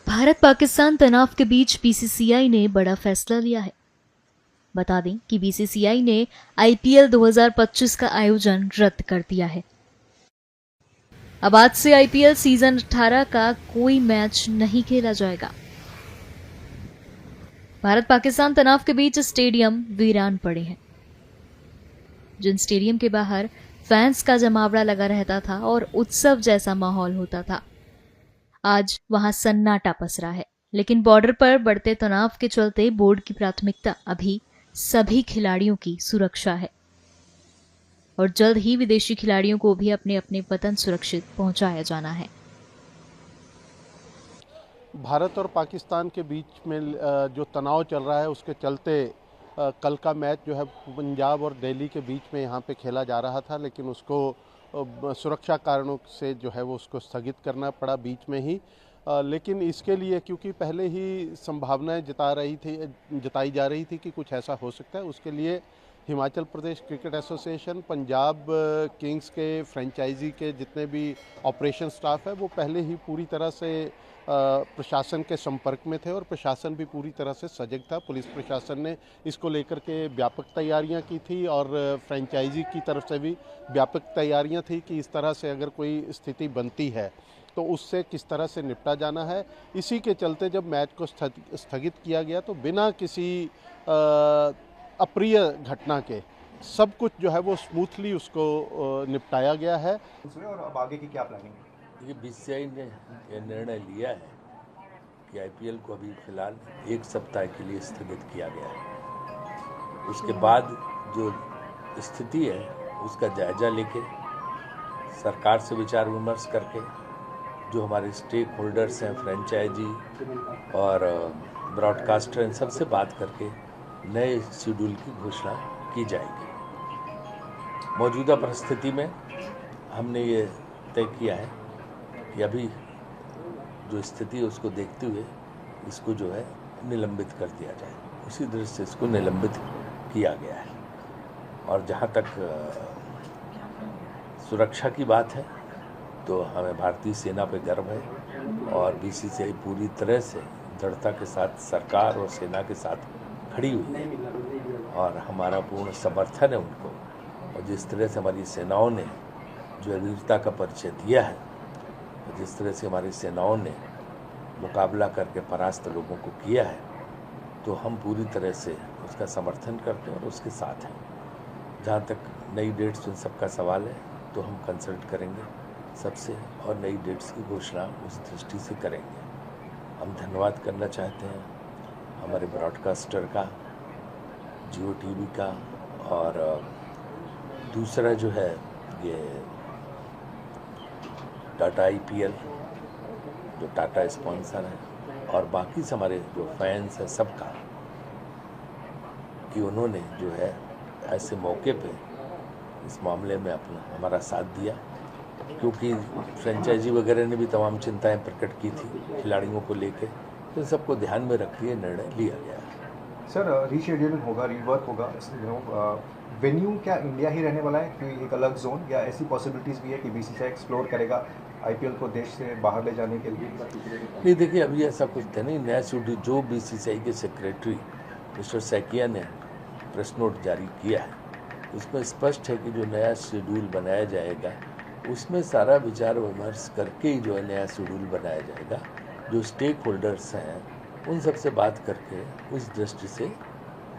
भारत पाकिस्तान तनाव के बीच बीसीसीआई ने बड़ा फैसला लिया है। बता दें कि बीसीसीआई ने आईपीएल 2025 का आयोजन रद्द कर दिया है। अब आज से आईपीएल सीजन 18 का कोई मैच नहीं खेला जाएगा। भारत पाकिस्तान तनाव के बीच स्टेडियम वीरान पड़े हैं। जिन स्टेडियम के बाहर फैंस का जमावड़ा लगा रहता था और उत्सव जैसा माहौल होता था, आज वहां सन्नाटा पसरा है। लेकिन बॉर्डर पर बढ़ते तनाव के चलते बोर्ड की प्राथमिकता अभी सभी खिलाड़ियों की सुरक्षा है और जल्द ही विदेशी खिलाड़ियों को भी अपने अपने वतन सुरक्षित पहुंचाया जाना है। भारत और पाकिस्तान के बीच में जो तनाव चल रहा है, उसके चलते कल का मैच जो है पंजाब और दिल्ली के बीच में यहाँ पे खेला जा रहा था, लेकिन उसको सुरक्षा कारणों से जो है वो उसको स्थगित करना पड़ा बीच में ही। लेकिन इसके लिए क्योंकि पहले ही संभावनाएं जताई जा रही थी कि कुछ ऐसा हो सकता है, उसके लिए Himachal Pradesh cricket association, Punjab Kings के फ्रेंचाइजी के जितने भी ऑपरेशन स्टाफ है वो पहले ही पूरी तरह से प्रशासन के संपर्क में थे और प्रशासन भी पूरी तरह से सजग था। पुलिस प्रशासन ने इसको लेकर के व्यापक तैयारियां की थी और फ्रेंचाइजी की तरफ से भी व्यापक तैयारियां थी कि इस तरह से अगर कोई स्थिति बनती है तो उससे किस तरह से निपटा जाना है। इसी के चलते जब मैच को स्थगित किया गया तो बिना किसी अप्रिय घटना के सब कुछ जो है वो स्मूथली उसको निपटाया गया है। और अब आगे की क्या प्लानिंग है? ये बीसीसीआई ने यह निर्णय लिया है कि आईपीएल को अभी फिलहाल 1 सप्ताह के लिए स्थगित किया गया है। उसके बाद जो स्थिति है उसका जायजा लेके सरकार से विचार विमर्श करके जो हमारे स्टेक होल्डर्स हैं, फ्रेंचाइजी और ब्रॉडकास्टर, इन सबसे बात करके नए शेड्यूल की घोषणा की जाएगी। मौजूदा परिस्थिति में हमने ये तय किया है कि अभी जो स्थिति है उसको देखते हुए इसको जो है निलंबित कर दिया जाए। उसी दृष्टि से इसको निलंबित किया गया है। और जहाँ तक सुरक्षा की बात है तो हमें भारतीय सेना पे गर्व है और बीसीसीआई पूरी तरह से दृढ़ता के साथ सरकार और सेना के साथ खड़ी हुई है और हमारा पूर्ण समर्थन है उनको। और जिस तरह से हमारी सेनाओं ने जो वीरता का परिचय दिया है, जिस तरह से हमारी सेनाओं ने मुकाबला करके परास्त लोगों को किया है, तो हम पूरी तरह से उसका समर्थन करते हैं और उसके साथ हैं। जहाँ तक नई डेट्स उन सबका सवाल है तो हम कंसल्ट करेंगे सबसे और नई डेट्स की घोषणा उस दृष्टि से करेंगे। हम धन्यवाद करना चाहते हैं हमारे ब्रॉडकास्टर का, जियो टीवी का, और दूसरा जो है ये टाटा आईपीएल जो टाटा स्पॉन्सर है, और बाकी से हमारे जो फैंस हैं सबका, कि उन्होंने जो है ऐसे मौके पे इस मामले में अपना हमारा साथ दिया, क्योंकि फ्रेंचाइजी वगैरह ने भी तमाम चिंताएं प्रकट की थी खिलाड़ियों को लेकर। तो सबको ध्यान में रखते हुए निर्णय लिया गया है। सर, रीशेड्यूलिंग होगा, रीवर्क होगा, वेन्यू क्या इंडिया ही रहने वाला है कि एक अलग जोन, या ऐसी पॉसिबिलिटीज़ भी है कि बीसीसीआई एक्सप्लोर करेगा आईपीएल को देश से बाहर ले जाने के लिए? नहीं, देखिए अभी ऐसा कुछ नहीं। नया शेड्यूल जो बीसीसीआई के सेक्रेटरी मिस्टर सैकिया ने प्रेस नोट जारी किया है, उसमें स्पष्ट है कि जो नया शेड्यूल बनाया जाएगा उसमें सारा विचार विमर्श करके ही जो है नया शेड्यूल बनाया जाएगा। जो स्टेक होल्डर्स हैं उन सब से बात करके उस दृष्टि से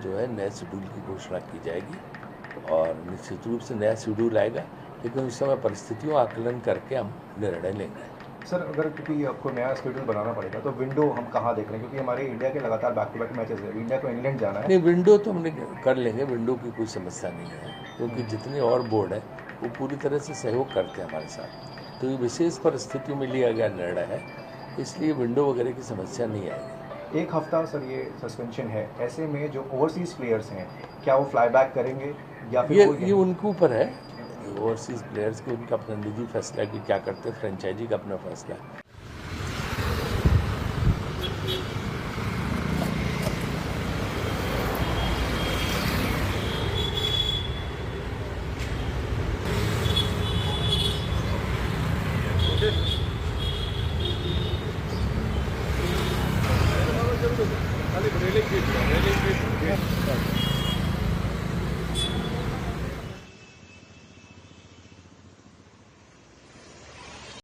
जो है नए शेड्यूल की घोषणा की जाएगी और निश्चित रूप से नया शेड्यूल आएगा, लेकिन उस समय परिस्थितियों आकलन करके हम निर्णय लेंगे। सर, अगर क्योंकि आपको नया शेड्यूल बनाना पड़ेगा तो विंडो हम कहाँ देख रहे हैं, क्योंकि हमारे इंडिया के लगातार बैक टू बैक मैचेस है, इंडिया को इंग्लैंड जाना है। नहीं, विंडो तो हमने कर लेंगे, विंडो की कोई समस्या नहीं है, क्योंकि जितने और बोर्ड है वो पूरी तरह से सहयोग करते हैं हमारे साथ। तो ये विशेष परिस्थितियों में लिया गया निर्णय है, इसलिए विंडो वगैरह की समस्या नहीं आएगी। 1 हफ्ता सर ये सस्पेंशन है, ऐसे में जो ओवरसीज प्लेयर्स हैं क्या वो फ्लाई बैक करेंगे या फिर ये उनके ऊपर है। ओवरसीज प्लेयर्स के उनका अपना निजी फैसला है कि क्या करते हैं, फ्रेंचाइजी का अपना फैसला है। रेलिंग